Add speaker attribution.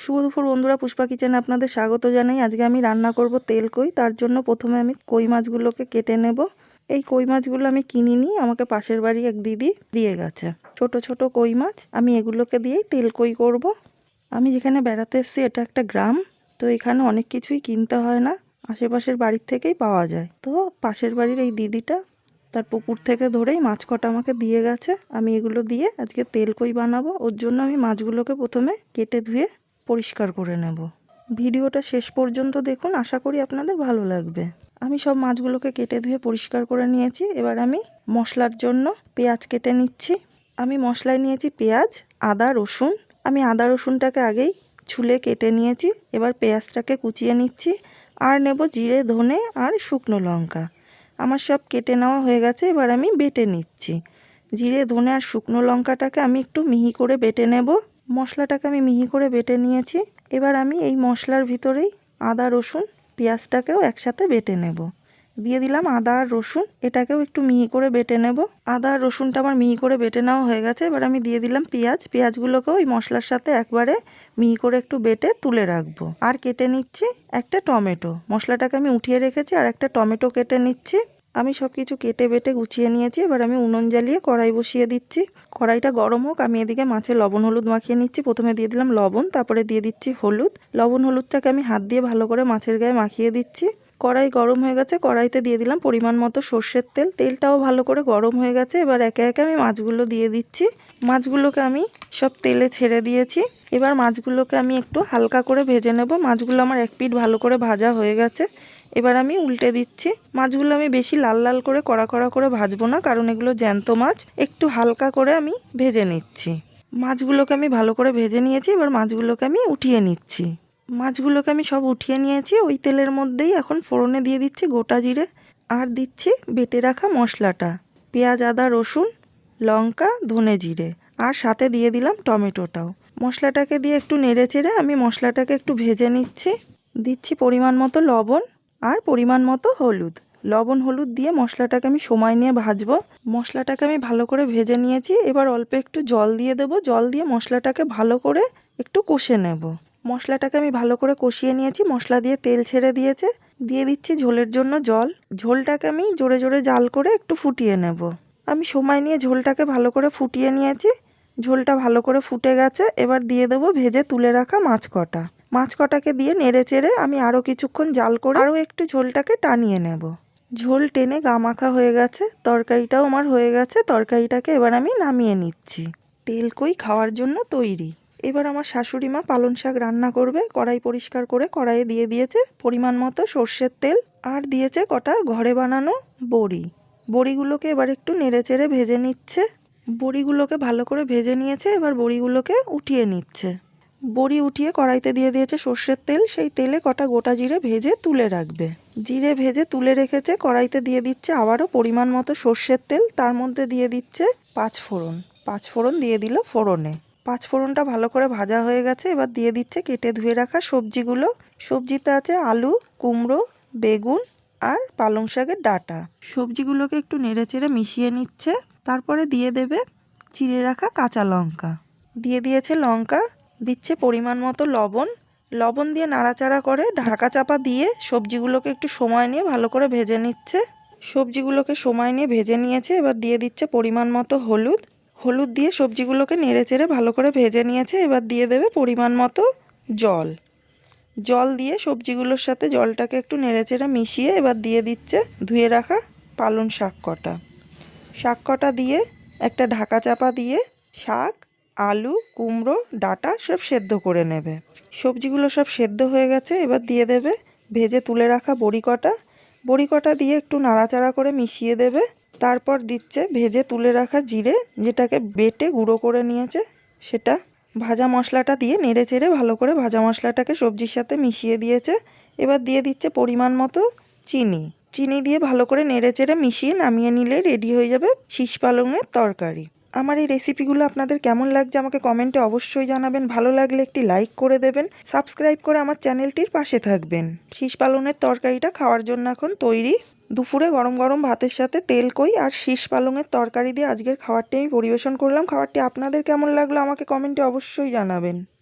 Speaker 1: শুভ দুপুর বন্ধুরা, পুষ্পা কিচেনে আপনাদের স্বাগত জানাই। আজকে আমি রান্না করব তেল কই। তার জন্য প্রথমে আমি কই মাছগুলোকে কেটে নেব। এই কই মাছগুলো আমি কিনিনি, আমাকে পাশের বাড়ি এক দিদি দিয়ে গেছে। ছোট ছোট কই মাছ, আমি এগুলোকে দিয়েই তেল কই করব। আমি যেখানে বেড়াতে এসেছি এটা একটা গ্রাম, তো এখানে অনেক কিছুই কিনতে হয় না, আশেপাশের বাড়ির থেকেই পাওয়া যায়। তো পাশের বাড়ির এই দিদিটা তার পুকুর থেকে ধরেই মাছ কটা আমাকে দিয়ে গেছে। আমি এগুলো দিয়ে আজকে তেল কই বানাবো। ওর জন্য আমি মাছগুলোকে প্রথমে কেটে ধুয়ে পরিষ্কার করে নেব। ভিডিওটা শেষ পর্যন্ত দেখুন, আশা করি আপনাদের ভালো লাগবে। আমি সব মাছগুলোকে কেটে ধুয়ে পরিষ্কার করে নিয়েছি। এবার আমি মশলার জন্য পেঁয়াজ কেটে নিচ্ছি। আমি মশলায় নিয়েছি পেঁয়াজ, আদা, রসুন। আমি আদা রসুনটাকে আগেই ছুলে কেটে নিয়েছি। এবার পেঁয়াজটাকে কুচিয়ে নিচ্ছি। আর নেব জিরে, ধনে আর শুকনো লঙ্কা। আমার সব কেটে নেওয়া হয়ে গেছে। এবার আমি বেটে নিচ্ছি। জিরে, ধনে আর শুকনো লঙ্কাটাকে আমি একটু মিহি করে বেটে নেব। মশলাটাকে আমি মিহি করে বেটে নিয়েছি। এবার আমি এই মশলার ভিতরেই আদা, রসুন, পেঁয়াজটাকেও একসাথে বেটে নেব। দিয়ে দিলাম আদা আর রসুন, এটাকেও একটু মিহি করে বেটে নেব। আদা আর রসুনটা আমার মিহি করে বেটে নেওয়া হয়ে গেছে। এবার আমি দিয়ে দিলাম পেঁয়াজ। পেঁয়াজগুলোকেও এই মশলার সাথে একবারে মিহি করে একটু বেটে তুলে রাখবো। আর কেটে নিচ্ছি একটা টমেটো। মশলাটাকে আমি উঠিয়ে রেখেছি, আর একটা টমেটো কেটে নিচ্ছি। আমি সব কিছু কেটে বেটে গুছিয়ে নিয়েছি। এবার আমি উনুন জ্বালিয়ে কড়াই বসিয়ে দিচ্ছি। কড়াইটা গরম হোক, আমি এদিকে মাছে লবণ হলুদ মাখিয়ে নিচ্ছি। প্রথমে দিয়ে দিলাম লবণ, তারপরে দিয়ে দিচ্ছি হলুদ। লবণ হলুদটাকে আমি হাত দিয়ে ভালো করে মাছের গায়ে মাখিয়ে দিচ্ছি। কড়াই গরম হয়ে গেছে, কড়াইতে দিয়ে দিলাম পরিমাণ মতো সর্ষের তেল। তেলটাও ভালো করে গরম হয়ে গেছে। এবার একে একে আমি মাছগুলো দিয়ে দিচ্ছি। মাছগুলোকে আমি সব তেলে ছেড়ে দিয়েছি। এবার মাছগুলোকে আমি একটু হালকা করে ভেজে নেব। মাছগুলো আমার এক পিঠ ভালো করে ভাজা হয়ে গেছে। এবার আমি উল্টে দিচ্ছি। মাছগুলো আমি বেশি লাল লাল করে কড়া কড়া করে ভাজবো না, কারণ এগুলো জ্যান্ত মাছ। একটু হালকা করে আমি ভেজে নিচ্ছি। মাছগুলোকে আমি ভালো করে ভেজে নিয়েছি। এবার মাছগুলোকে আমি উঠিয়ে নিচ্ছি। মাছগুলোকে আমি সব উঠিয়ে নিয়েছি। ওই তেলের মধ্যেই এখন ফোড়নে দিয়ে দিচ্ছি গোটা জিরে, আর দিচ্ছি বেটে রাখা মশলাটা, পেঁয়াজ, আদা, রসুন, লঙ্কা, ধনে, জিরে, আর সাথে দিয়ে দিলাম টমেটোটাও। মশলাটাকে দিয়ে একটু নেড়ে চেড়ে আমি মশলাটাকে একটু ভেজে নিচ্ছি। দিচ্ছি পরিমাণ মতো লবণ আর পরিমাণ মতো হলুদ। লবণ হলুদ দিয়ে মশলাটাকে আমি সময় নিয়ে ভাজবো। মশলাটাকে আমি ভালো করে ভেজে নিয়েছি। এবার অল্প একটু জল দিয়ে দেবো। জল দিয়ে মশলাটাকে ভালো করে একটু কষে নেব। মশলাটাকে আমি ভালো করে কষিয়ে নিয়েছি। মশলা দিয়ে তেল ছেড়ে দিয়েছে। দিয়ে দিচ্ছি ঝোলের জন্য জল। ঝোলটাকে আমি জোরে জোরে জাল করে একটু ফুটিয়ে নেব। আমি সময় নিয়ে ঝোলটাকে ভালো করে ফুটিয়ে নিয়েছি। ঝোলটা ভালো করে ফুটে গেছে। এবার দিয়ে দেবো ভেজে তুলে রাখা মাছ কটা। মাছ কটাকে দিয়ে নেড়ে চেড়ে আমি আরও কিছুক্ষণ জাল করে আরও একটু ঝোলটাকে টানিয়ে নেব। ঝোল টেনে গা মাখা হয়ে গেছে। তরকারিটাও আমার হয়ে গেছে। তরকারিটাকে এবার আমি নামিয়ে নিচ্ছি। তেল কই খাওয়ার জন্য তৈরি। এবার আমার শাশুড়ি মা পালং শাক রান্না করবে। কড়াই পরিষ্কার করে কড়াইয়ে দিয়ে দিয়েছে পরিমাণ মতো সর্ষের তেল, আর দিয়েছে কটা ঘরে বানানো বড়ি। বড়িগুলোকে এবার একটু নেড়ে চেড়ে ভেজে নিচ্ছে। বড়িগুলোকে ভালো করে ভেজে নিয়েছে। এবার বড়িগুলোকে উঠিয়ে নিচ্ছে। বড়ি উঠিয়ে কড়াইতে দিয়ে দিয়েছে সর্ষের তেল। সেই তেলে কটা গোটা জিরে ভেজে তুলে রাখবে। জিরে ভেজে তুলে রেখেছে। কড়াইতে দিয়ে দিচ্ছে আবারও পরিমাণ মতো সর্ষের তেল। তার মধ্যে দিয়ে দিচ্ছে পাঁচফোড়ন। পাঁচফোড়ন দিয়ে দিল ফোড়নে। পাঁচফোড়নটা ভালো করে ভাজা হয়ে গেছে। এবার দিয়ে দিচ্ছে কেটে ধুয়ে রাখা সবজিগুলো। সবজিতে আছে আলু, কুমড়ো, বেগুন আর পালং শাকের ডাঁটা। সবজিগুলোকে একটু নেড়ে চেড়ে মিশিয়ে নিচ্ছে। তারপরে দিয়ে দেবে চিড়ে রাখা কাঁচা লঙ্কা। দিয়ে দিয়েছে লঙ্কা। দিচ্ছে পরিমাণ মতো লবণ। লবণ দিয়ে নাড়াচাড়া করে ঢাকা চাপা দিয়ে সবজিগুলোকে একটু সময় নিয়ে ভালো করে ভেজে নিচ্ছে। সবজিগুলোকে সময় নিয়ে ভেজে নিয়েছে। এবার দিয়ে দিচ্ছে পরিমাণ মতো হলুদ। হলুদ দিয়ে সবজিগুলোকে নেড়ে চেড়ে ভালো করে ভেজে নিয়েছে। এবার দিয়ে দেবে পরিমাণ মতো জল। জল দিয়ে সবজিগুলোর সাথে জলটাকে একটু নেড়ে চেড়ে মিশিয়ে এবার দিয়ে দিচ্ছে ধুয়ে রাখা পালং শাক কটা। শাক কটা দিয়ে একটা ঢাকা চাপা দিয়ে শাক, আলু, কুমড়ো, ডাঁটা সব সেদ্ধ করে নেবে। সবজিগুলো সব সেদ্ধ হয়ে গেছে। এবার দিয়ে দেবে ভেজে তুলে রাখা বড়ি কটা। বড়ি কটা দিয়ে একটু নাড়াচাড়া করে মিশিয়ে দেবে। তারপর দিচ্ছে ভেজে তুলে রাখা জিরে, যেটাকে বেটে গুঁড়ো করে নিয়েছে সেটা। ভাজা মশলাটা দিয়ে নেড়ে চেড়ে ভালো করে ভাজা মশলাটাকে সবজির সাথে মিশিয়ে দিয়েছে। এবার দিয়ে দিচ্ছে পরিমাণ মতো চিনি। চিনি দিয়ে ভালো করে নেড়ে চেড়ে মিশিয়ে নামিয়ে নিলেই রেডি হয়ে যাবে শীষ পালংয়ের তরকারি। আমার এই রেসিপিগুলো আপনাদের কেমন লাগছে আমাকে কমেন্টে অবশ্যই জানাবেন। ভালো লাগলে একটি লাইক করে দেবেন। সাবস্ক্রাইব করে আমার চ্যানেলটির পাশে থাকবেন। শীষ পালংয়ের তরকারিটা খাওয়ার জন্য এখন তৈরি। দুপুরে গরম গরম ভাতের সাথে তেল কই আর শীষ পালংয়ের তরকারি দিয়ে আজকের খাবারটি আমি পরিবেশন করলাম। খাবারটি আপনাদের কেমন লাগলো আমাকে কমেন্টে অবশ্যই জানাবেন।